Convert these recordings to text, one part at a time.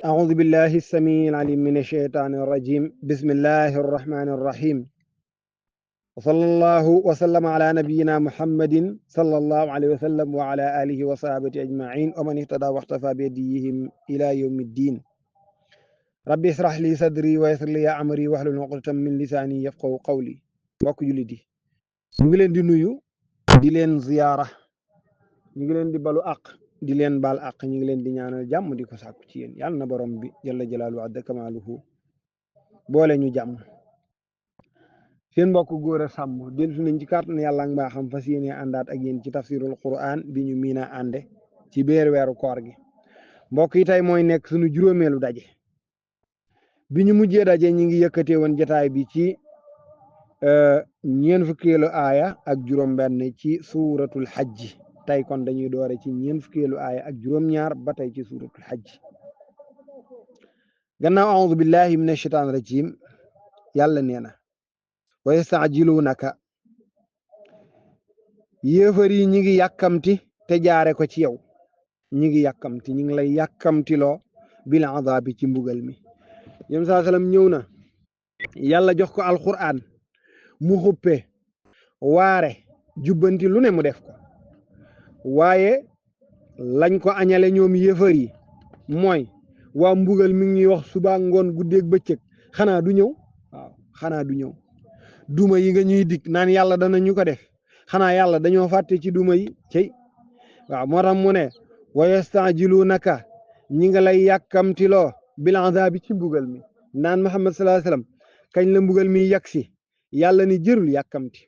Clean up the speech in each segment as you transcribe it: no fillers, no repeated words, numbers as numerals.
أعوذ بالله السميع العليم من الشيطان الرجيم بسم الله الرحمن الرحيم وصلى الله وسلم على نبينا محمد صلى الله عليه وسلم وعلى آله وصحبه أجمعين ومن اهتدى واختفى بهديهم إلى يوم الدين ربي اشرح لي صدري ويسر لي أمري واحلل عقدة من لساني يفقهوا قولي mbokk jullit yi ñu ngi leen di nuyu di leen ziyaara ñu ngi leen di balu àq di leen baal àq ñu ngi leen di ñaanal jàmm di ko sàkku ci yéen yàlla na borom bi jalla jalaaluhu adda kamaaluhu boole ñu jàmm seen mbokk góor a sàmm dellusi nañ ci kàttan yàlla ak mbaaxam fas yéene àndaat ak yéen ci tafsirul quran bi ñu miina ànde ci biir weeru koor gi mbokk yi tey mooy nekk suñu juróomeelu daje bi ñu mujjee daje ñi ngi yëkkatee woon jotaay bi ci ñeen fukkeelu aaya ak juróom benn ci suuratul xajji tey kon dañuy doore ci ñeen fukkeelu aaya ak juróom ñaar ba tey ci suuratul xajji gannaaw audu billahi min ashaitan rajim yàlla nee na wa yastaajiluunaka yéefar yi ñi ngi yàkkamti te jaare ko ci yow ñi ngi yàkkamti ñi ngi lay yàkkamtiloo bil azaabi ci mbugal mi yém saa sallam ñëw na yàlla jox ko alquran mu xuppe waare jubbanti lu ne mu def ko waaye lañ ko añale ñoom yéefar yi mooy waa mbugal mi ngi wax suba ngoon guddeeg bëccëg xanaa du ñëw waaw xanaa du ñëw duma yi nga ñuy dig naan yàlla dana ñu ko def xanaa yàlla dañoo fàtte ci duma yi cey waaw moo tax mu ne wa yastaajiluunaka ñi nga lay yàkkamtiloo bil azaabi ci mbugal mi naan Muhammad sallallahu alayhi wasallam kañ la mbugal mi yagsi yàlla ni jërul yàkkamti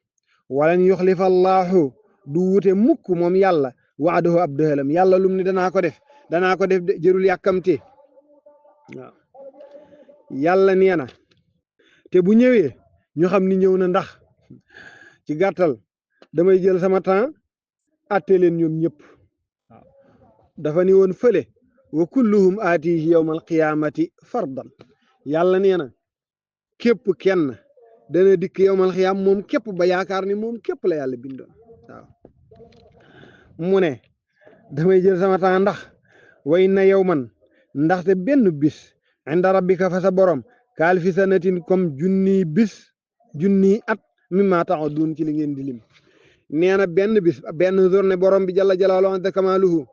walan yuxlifa allahu du wute mukk moom yàlla waadahu ab dëhalam yàlla lum ni danaa ko def de jërul yàkkamti waaw yàlla nee na te bu ñëwee ñu xam ni ñëw na ndax ci gàttal damay jël sama temps atte leen ñoom ñëpp waaw dafa ni woon fële wa kulluhum aatihi yawmal qiyaamati fardan yàlla nee na képp kenn dana dikk yawmal qiyaam moom képp ba yaakaar ni moom képp la yàlla bindoon waaw mu ne damay jël sama temps ndax wa inna yawman ndaxte benn bis inda rabbika fa sa borom kaal fi sanatin comme junni at mimma ta'udun ci li ngeen di lim nee na benn bis benn journée borom bi jalla jalaaluhu azza kamaaluhu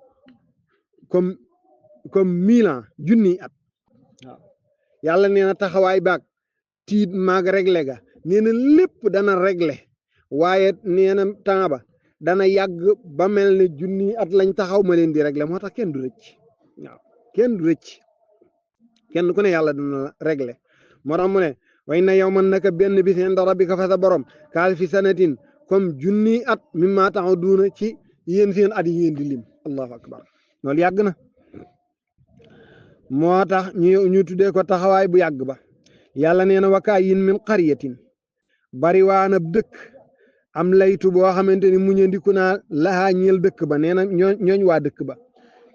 comme 1000 ans junni at waaw yàlla nee na taxawaay baag tiit maag réglé ga nee na lépp dana réglé waaye nee na temps ba dana yàgg ba mel ne junni at lañ taxaw ma leen di réglé moo tax kenn du rëcc waaw kenn du rëcc kenn ku ne yàlla dana réglé moo tax mu ne way na yow man naka benn bis inda rabbika fa sa borom kaal fi sanatin comme junni at mimma ta'uduna ci yéen seen at yi ngeen di lim allahu akbar loolu yàgg na moo tax ñu tuddee ko taxawaay bu yàgg ba yàlla nee na wakaayin min qaryatin bari waana dëkk am laytu boo xamante ni muñandiku naa laxaa ñeel dëkk ba nee na ñooñ waa dëkk ba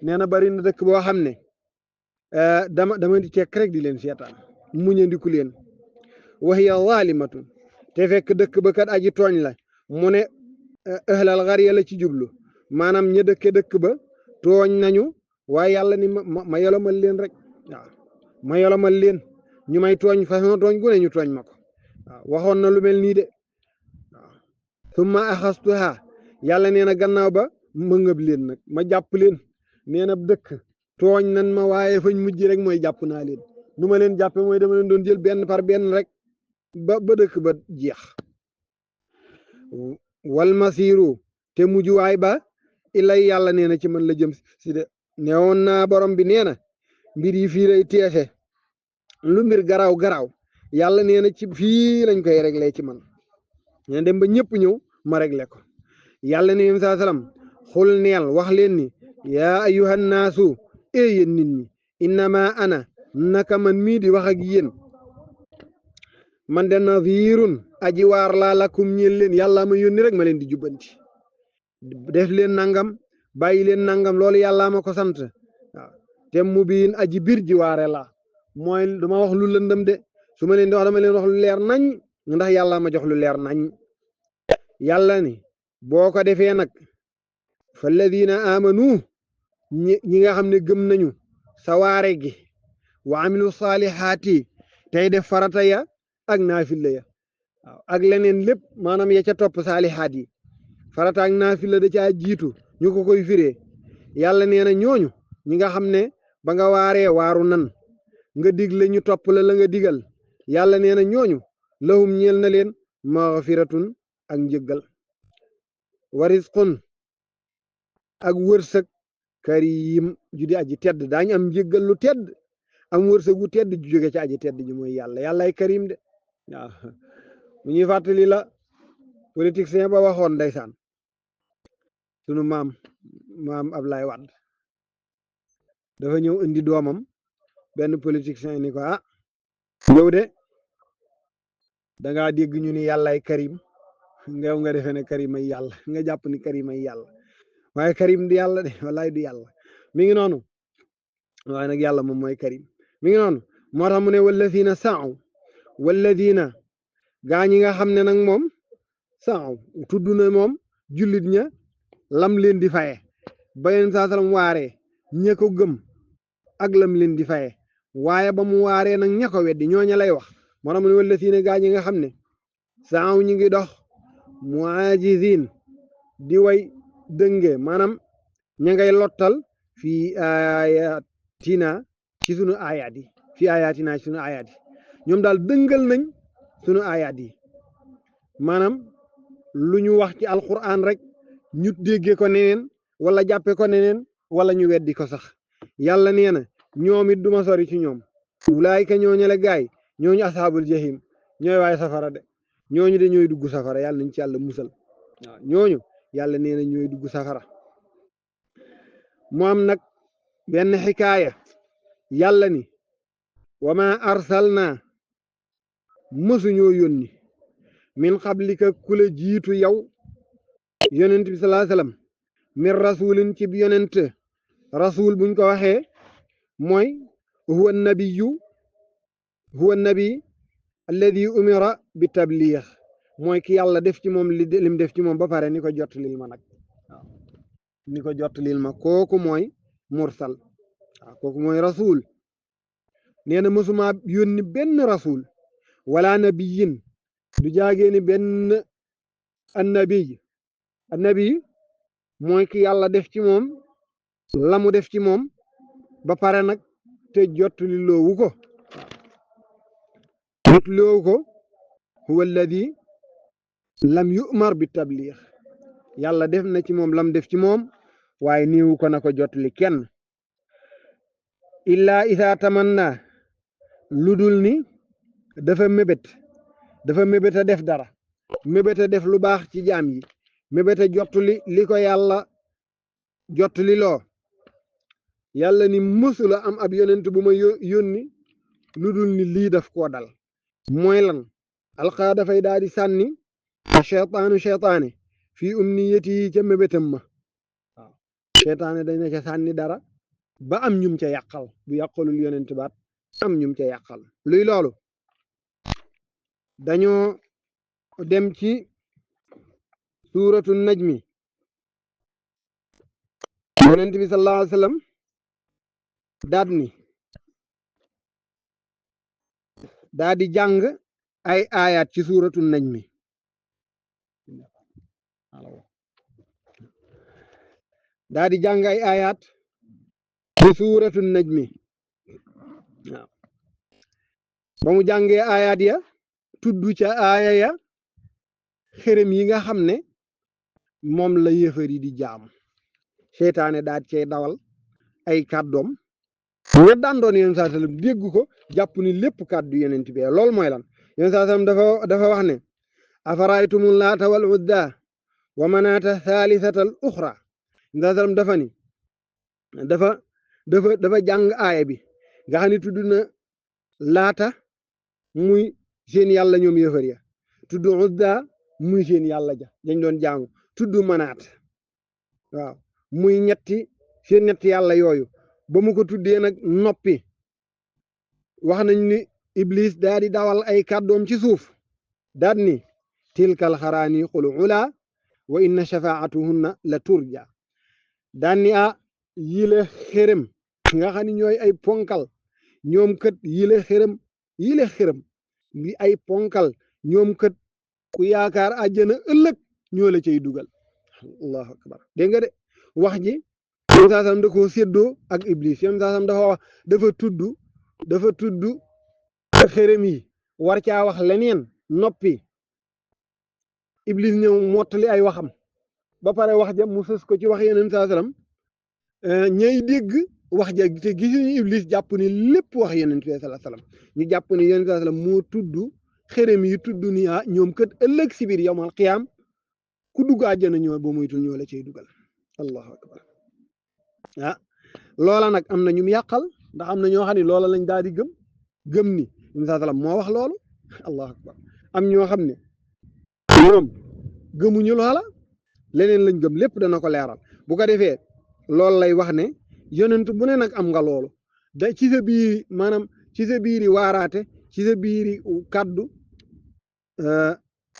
nee na bari na dëkk boo xam ne dama di tekk rek di leen seetaan muñandiku leen wa hiya zaalimatun te fekk dëkk ba kat aji tooñ la mu ne ahlal qarya la ci jublu maanaam ña dëkk ba tooñ nañu waaye yàlla ni ma yolomal leen rek waaw ma yolomal leen ñu may tooñ façon tooñ gu ne ñu tooñ ma ko waaw waxoon na lu mel nii de waaw summa axastuha yàlla nee na gannaaw ba ma ngëb leen nag ma jàpp leen nee na dëkk tooñ nan ma waaye fañ mujj rek mooy jàpp naa leen nu ma leen jàppe mooy dama leen doon jël benn par benn rek ba dëkk ba jeex wal masiru te mujj waay ba ilay yàlla nee na ci man la jëm si de neewoon naa borom bi nee na mbir yi fii lay teexe lu mbir garaaw yàlla nee na ci fii lañ koy réglé ci man ñe dem ba ñëpp ñëw ma réglé ko yàlla ne saa salaam xul neel wax leen ni yaa ayyuhan naasu yéen nit ñi innama ana naka man mii di wax ak yéen man de nazirun aji waar laa lakum ñeel leen yàlla ma yónni rek ma leen di jubbanti def leen nangam bàyyi leen nangam loolu yàlla ma ko sant waaw te mu biin aji bir ji waare laa mooy duma wax lu lëndëm de su ma leen di wax dama leen wax lu leer nañ ndax yàlla ma jox lu leer nañ yàlla ni boo ko defee nag fa alladina amanu ñi nga xam ne gëm nañu sa waare gi wa amilu saalihaati tey def farata ya ak naafila ya waaw ak leneen lépp maanaam ya ca topp saalihaat yi farata ak naafila da caa jiitu ñu ko koy firee yàlla nee na ñooñu ñi nga xam ne ba nga waaree waaru nan nga digle ñu topp la la nga digal yàlla nee na ñooñu lahum ñeel na leen maghfiratun ak njëggal wa rizqun ak wërsëg karim ju di aji tedd daañu am njëggal lu tedd am wërsëg gu tedd ju jóge ci aji tedd ji mooy yàllaay karim de waaw mu ñuy fàttali la politicien ba waxoon ndeysaan sunu maam Ablaye Wade dafa ñëw indi doomam benn politicien ni ko yow de dangaa dégg ñu ni yàllaay karim nga defee ne karim ay yàlla nga jàpp ni karim ay yàlla waaye karim di yàlla de wallaay du yàlla mi ngi noonu waaye nag yàlla moom mooy karim mi ngi noonu moo tax mu ne walladina saaw walladina gaa ñi nga xam ne nag moom saaw tudd na moom jullit ña lam leen di faye ba leen saa salam waaree ña ko gëm ak lam leen di faye waaye ba mu waaree nag ña ko weddi ñooña lay wax moo tax mu ne walladina gaa ñi nga xam ne saaw ñi ngi dox muajizin di way dënge maanaam ña ngay lottal fii ayatina ci sunu ayaat yi fii ayatina ci sunu ayaat yi ñoom daal dëngal nañ sunu ayaat yi maanaam lu ñu wax ci alquran rek ñu déggee ko neneen wala jàppe ko neneen wala ñu weddi ko sax yàlla nee na ñoom it duma sori ci ñoom ulaayka ñooñale gaay ñooñu asaabul jahim ñooy waaye safara de ñooñu de ñooy dugg safara yàlla nañ ci yàlla musal waaw ñooñu yàlla nee na ñooy dugg safara mu am nag benn xikaaya yàlla ni wa ma arsalna mësuñoo yónni min qablika ku la jiitu yow yonent bi salaa sallam min rasulin ci yonent rasul buñ ko waxee mooy huwa nabi alladi umira bi tabliix mooy ki yàlla def ci moom lim def ci moom ba pare ni ko jot lil ma nag waaw ni ko jot lil ma kooku mooy mursal waaw kooku mooy rasul nee na mësuma yónni benn rasul wala nabiyin du jaagee ni benn annabi mooy ki yàlla def ci moom la mu def ci moom ba pare nag te jottali loowu ko huwa alladi lam yu'mar bi tabliix yàlla def na ci moom lam def ci moom waaye niiwu ko na ko jottali kenn illaa isaa tamanna lu dul ni dafa mébét a def dara mébét a def lu baax ci jaam yi mébét a jottali li ko yàlla jottali loo yàlla ni mësula am ab yonent bu ma yónni lu dul ni lii daf koo dal mooy lan alxaa dafay daal di sànni cheytaane fii umniyati yi ca mébétam ma waaw cheytaane dañ na ca sànni dara ba am ñum ca yàqal bu yàqalul yonent baat am ñum ca yàqal luy loolu dañoo dem ci suuratu najmi yonent bi sallallahu alayhi wa sallam daal di jàng ay aayaat ci suuratu najmi daal di jàng ay aayaat ci suuratu najmi waaw ba mu jàngee aayaat ya tudd ca aaya ya xërëm yi nga xam ne moom la yéefar yi di jaamu seytaane daal cay dawal ay kàddoom ña daan doon yonent saa sallam dégg ko jàpp ni lépp kàddu yonent bi loolu mooy lan yonent saa sallam dafa wax ne afaraytumu laata wal uzza wa manaata thaalithatal uxra yonent saa sallam dafa ni dafa jàng aaya bi nga xam ne tudd na laata muy seen yàlla ñoom yéefar ya tudd uzza muy seen yàlla ja dañ doon jaamu tudd manaat waaw muy seen ñetti yàlla yooyu ba mu ko tuddee nag noppi wax nañ ni iblis daa di dawal ay kàddoom ci suuf daat ni tilkal xaraani xul ula wa inna shafaatuhunna la turja daan ni yile xërëm nga xam ne ñooy ay ponkal ñoom kat yile xërëm li ay ponkal ñoom kat ku yaakaar àjjana ëllëg ñoo la cay dugal allahu akbar dégg nga de wax ji yém saasam da koo séddoo ak iblis yém saasam dafa wax dafa tudd xërëm yi war caa wax leneen noppi iblis ñëw mottali ay waxam ba pare wax ja mu sës ko ci wax yeneen saa sallam ñay dégg wax ja te gisuñu iblis jàpp ni lépp wax yeneen saa sallam ñu jàpp ni yeneen saa sallam moo tudd xërëm yi tudd ni ñoom kat ëllëg si biir yawmal qiyaam ku dugg àjjana ñoo ba muytul ñoo la cay dugal allahu akbar loola nag am na ñu yàqal ndax am na ñoo xam ne loola lañ daal di gëm ni yeneen saa sallam moo wax loolu allahu akbar am ñoo xam ne ñoom gëmuñu loola leneen lañ gëm lépp dana ko leeral bu ko defee loolu lay wax ne yonent bu ne nag am nga loolu da ci sa biir maanaam ci sa biiri waaraate ci sa biiri kaddu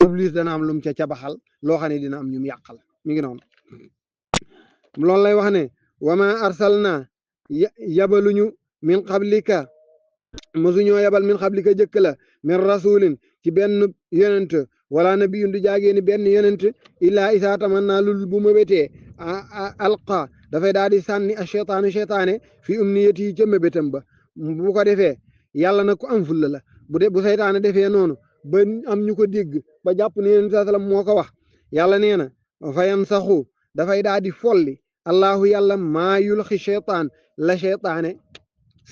iblis dana am lum ca cabaxal loo xam ne dina am ñum yàqal mi ngi noonu loolu lay wax ne wama arsalna yabaluñu min qablika mosuñoo yabal min qablika jëkk la min rasulin ci benn yonent wala nabiyun du jaagee ni benn yonent illaa isaa tamanna lul bu mébétee alqa dafay daal di sànni a cheytaane fi umniyati yi ca mébétam ba bu ko defee yàlla nag ku am fulla la bu seytaane defee noonu ba am ñu ko dégg ba jàpp ne yonent sallam moo ko wax yàlla nee na fayan saxu dafay daal di folli allahu yàlla maa yulxi cheytaan la cheytaane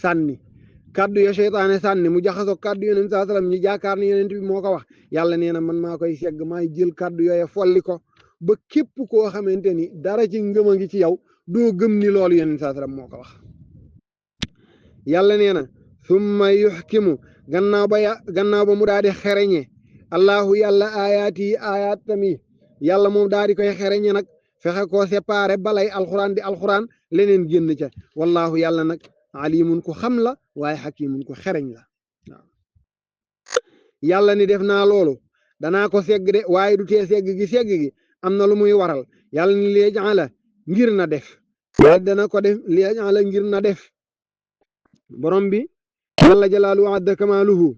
sànni kaddu ya cheytaane sànni mu jaxasoo kaddu yonent sallam ñu jaakaar ne yonent bi moo ko wax yàlla nee na man maa koy segg maay jël kaddu yooye folli ko ba képp koo xamante ni dara ci ngëm a ngi ci yow doo gëm ni loolu yonent sallam moo ko wax yàlla nee na summa yuxkimu gannaaw ba mu daal di xereñe allahu yàlla ayaat tami yàlla moom daal di koy xereñe nag fexe koo séparé balay alxuraan di alxuraan leneen génn ca wallahu yàlla nag alimun ku xam la waaye xakimun ku xereñ la waaw yàlla ni def naa loolu danaa ko segg de waaye du tee segg gi am na lu muy waral yàlla ni liyajaala ngir na def yàlla dana ko def liyajaala ngir na def borom bi jalla jalaaluhu adda kamaaluhu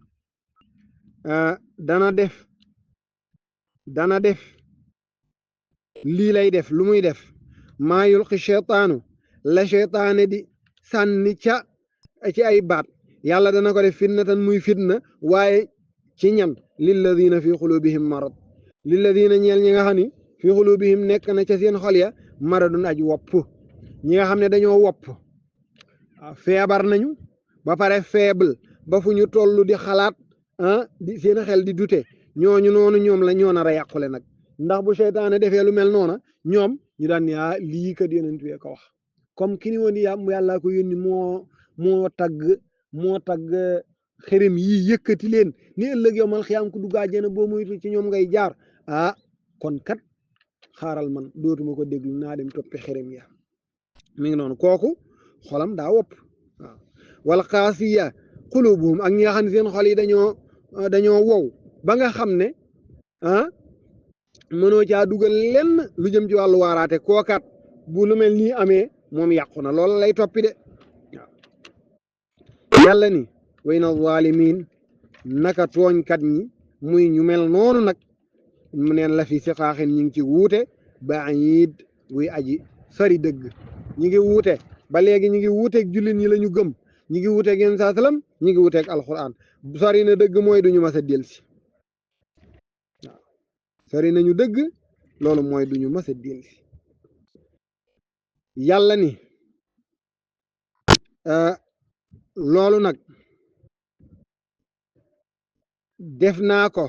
dana def lii lay def lu muy def maa yulqi cheytaanu la cheytaane di sànni ci ay baat yàlla dana ko def fitnatan muy fitna waaye ci ñan lilladina fi xulubihim marad lilladina ñeel ñi nga xam ni fi xulubihim nekk na ca seen xol ya maradun aj wopp ñi nga xam ne dañoo wopp feebar nañu ba pare faible ba fu ñu toll di xalaat di seen xel di dute ñooñu noonu ñoom la ñoo nar a yàqule nag ndax bu seytaane defee lu mel noona ñoom ñu daan ni lii kat yonent bi ko wax comme ki ni woon yàlla ko yónni moo tagg xërëm yi yëkkati leen ni ëllëg yow mal xiyaam ku dugg àjjana boo moytu ci ñoom ngay jaar kon kat xaaral man dootuma ko déglu naa dem toppi xërëm ya mi ngi noonu kooku xolam daa wopp waaw wala xaasiya xulubuhum ak ñi nga xam ne seen xol yi dañoo wow ba nga xam ne mënoo caa dugal lenn lu jëm ci wàllu waaraate kookat bu lu mel nii amee moom yàqu na loolu lay toppi de waaw yàlla ni way na zalimin naka tooñkat ñi muy ñu mel noonu nag mu neen la fi siqaaxin ñi ngi ci wuute baid wuy aji sori dëgg ñi ngi wuute ba léegi ñi ngi wuuteeg jullit ñi la ñu gëm ñi ngi wuuteeg yéen saa salaam ñi ngi wuuteeg alquran sori na dëgg mooy duñu mas a delsi waaw sori nañu dëgg loolu mooy duñu mas a delsi yàlla ni loolu nag def naa ko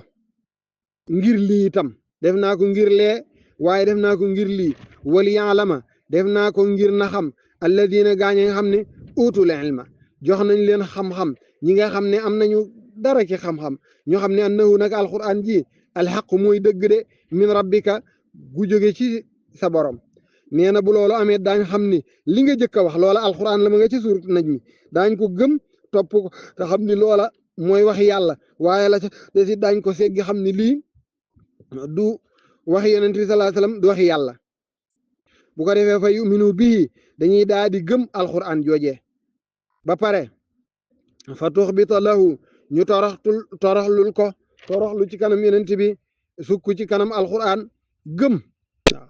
ngir lii itam def naa ko ngir lee waaye def naa ko ngir lii wali yaalama def naa ko ngir na xam alladina gaañ nga xam ne utul ilma jox nañ leen xam-xam ñi nga xam ne am nañu dara ci xam-xam ñoo xam ne annahu nag alquran ji alxaq mooy dëgg de min rabbika gu jóge ci sa borom nee na bu loolu amee daañ xam ni li nga jëkk a wax loola alquran la ma nga ci suurat najmi daañ ko gëm topp ko te xam ni loola mooy wax yàlla waaye la ca desi daañ ko seggi xam ni lii du waxi yonent bi sallallahu alayhi wasallam du waxi yàlla bu ko defee fa yuminu bii dañuy daal di gëm alquran joojee ba pare fa tuxbita lahu ñu toroxlul ko toroxlu ci kanam yonent bi sukk ci kanam alquran gëm waaw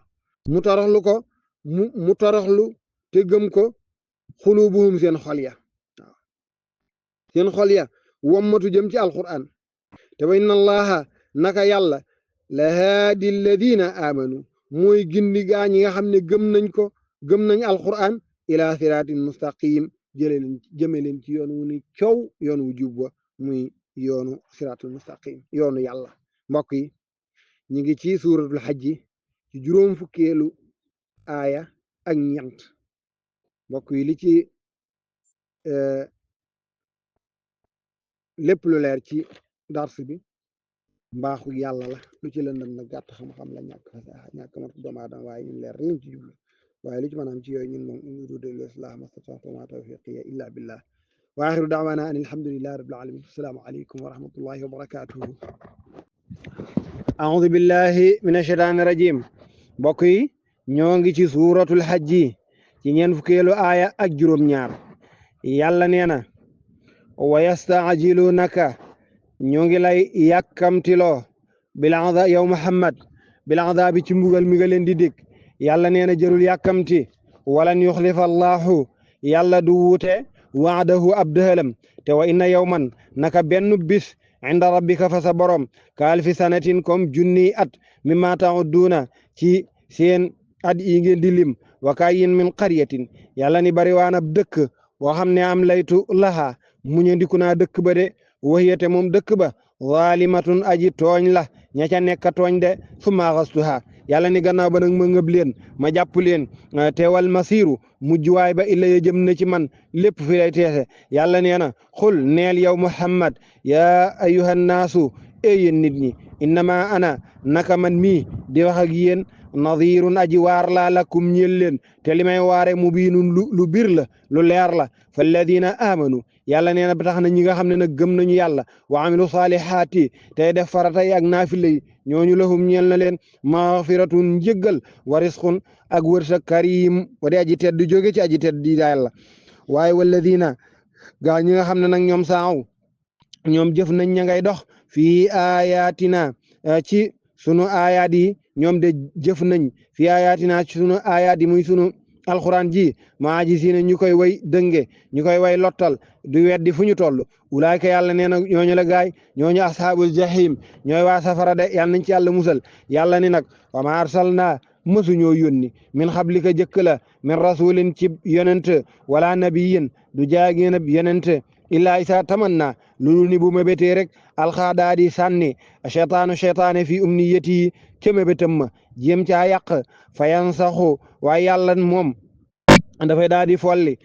mu toroxlu ko mu toroxlu te gëm ko xulubuhum seen xol ya waaw seen xol ya wommatu jëm ci alquran te wa inna allaha naka yàlla la haadi alladina amanu mooy gindi gaa ñi nga xam ne gëm nañ alquran ila siraatin mustaqim jëme leen ci yoon wu ni coow yoon wu jub wa muy yoonu siraatul mustaqim yoonu yàlla mbokk yi ñu ngi ci suuratul xajji ci juróom fukkeelu aaya ak ñeent mbokk yi li ci lépp lu leer ci dars bi mbaaxu yàlla la lu ci lëndëm nag gàtt xam-xam la ñàkk mat doomu aadama waaye ñun leer lañ ci jublu waaye lu ci mën a am ci yooyu ñun moom in uriidu illa al-islaaha mastata'tu wa ma tawfiiqi illa billah wa axiru da'waana an alhamdulillahi rabbil alamin assalaamu aleykum wa rahmatullahi wa barakatuhu a'uudu billahi min ashaytaani rajim mbokk yi ñoo ngi ci suuratul hajji ci ñeent fukkeelu aaya ak juróom-ñaar yàlla nee na wa yasta'jiluunaka ñoo ngi lay yàkkamtiloo bil azab yow Muhammad bil azab ci mbugal mi nga leen di dig yàlla nee na jërul yàkkamti walan yuxlifa allahu yàlla du wuute waadahu ab dëhalam te wa inna yawman naka benn bis inda rabbika fa sa borom ka alfi sanatin comme junniy at mimma ta'udduuna ci seen at yi ngeen di lim wa kayyin min qaryatin yàlla ni bari waan ab dëkk boo xam ne am laytu laha muñandiku naa dëkk ba de waxiyate moom dëkk ba zaalimatun aji tooñ la ña ca nekk tooñ de summa axastuha yàlla ni gannaaw ba nag ma ngëb leen ma jàpp leen teewal masiru mujjuwaay ba illa ya jëm na ci man lépp fi lay teese yàlla nee na xul neel yow Muhammad yaa ayyuhan naasu yéen nit ñi innama ana naka man mii di wax ak yéen nadirun aji waar laa lakum ñeel leen te li may waare mubiinun lu bir la lu leer la falladina amanu yàlla nee na ba tax na ñi nga xam ne nag gëm nañu yàlla wa amilu saalihaati tey def farata yi ak naafila yi ñooñu lahum ñeel na leen maghfiratun njëggal wa risqun ak wërsëg karim wa di aji tedd jóge ci aji tedd di yàlla waaye walladina gaa ñi nga xam ne nag ñoom saaw ñoom jëf nañ ña ngay dox fii ayatina ci sunu ayaat yi ñoom de jëf nañ fii ayatina ci sunu ayaat yi muy sunu alquran ji maa ji si ne ñu koy way dënge ñu koy way lottal du weddi fu ñu toll ulaayka yàlla nee na ñooñu la gaay ñooñu ashaabul jahim ñooy waa safara de yàlla nañ ci yàlla musal yàlla ni nag wa ma arsalna mësuñoo yónni min xablika jëkk la min rasulin ci yonent wala nabiyin du jaageen ab yonent illaa isa tamanna lulu ni bu mébétee rek alxaadaa di sànni cheytaane fi umniyati ca mébétam ma jéem caa yàq fayan saxu waaye yàlla moom dafay daal di folli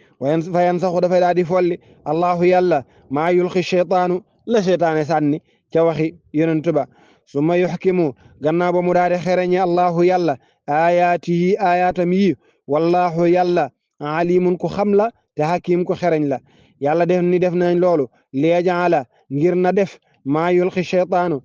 fayan saxu dafay daal di folli allahu yàlla maa yulxi cheytaanu la cheytaane sànni ca waxi yonent ba summa yuxkimu gannaaw ba mu daal di xereñe allahu yàlla ayaatihi ayaatam yi wallahu yàlla alimun ku xam la te hakim ku xereñ la yàlla def nañ loolu liyajaala ngir na def maa yulxi cheytaanu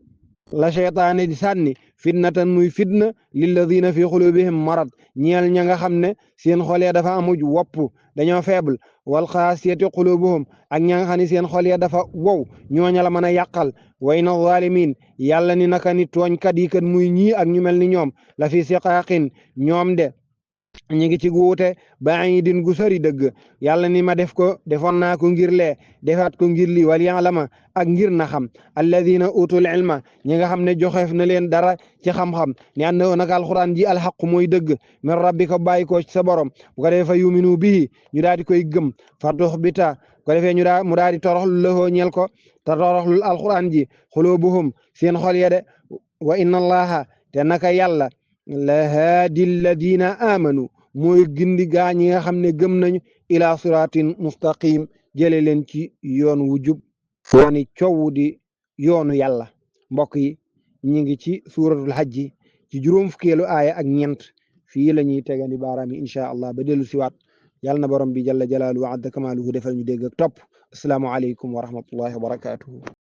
la cheytaane di sànni fitnatan muy fitna lilladina fi xulubihim marad ñeel ña nga xam ne seen xol ya dafa amuj wopp dañoo faible wal xaasiyati xulubuhum ak ña nga xam ne seen xol ya dafa wow ñooña la mën a yàqal wa inna zalimin yàlla ni naka ni tooñkat yi kat muy ñii ak ñu mel ni ñoom la fi siqaaqin ñoom de ñi ngi ci guute baidin gu sori dëgg yàlla ni ma defoon naa ko ngir lee defaat ko ngir lii wal yaalama ak ngir na xam alladina utul ilma ñi nga xam ne joxeef na leen dara ci xam-xam ni ànd naka alquran ji alxaqu mooy dëgg min rabbika bàyyi ko ci sa borom bu ko defee fa yuminu bihi ñu daal di koy gëm fatux bita bu ko defee mu daal di toroxlu lahoo ñel ko te toroxlul alquran ji xulubuhum seen xol ya de wa inna allaha te naka yàlla la haadi alladina amanu mooy gindi gaa ñi nga xam ne gëm nañu ila siratin mustaqim jële leen ci yoon wu jub yooni coow di yoonu yàlla mbokk yi ñi ngi ci suuratul hajji ci juróom fukkeelu aaya ak ñeent fii la ñuy tegandi baaraam yi incha allah ba dellu siwaat yàlla na borom bi jalla jalaaluhu wa adda kamaaluhu defal ñu dégg ak topp asalaamu aleykum wa rahmatullahi wa barakatuhu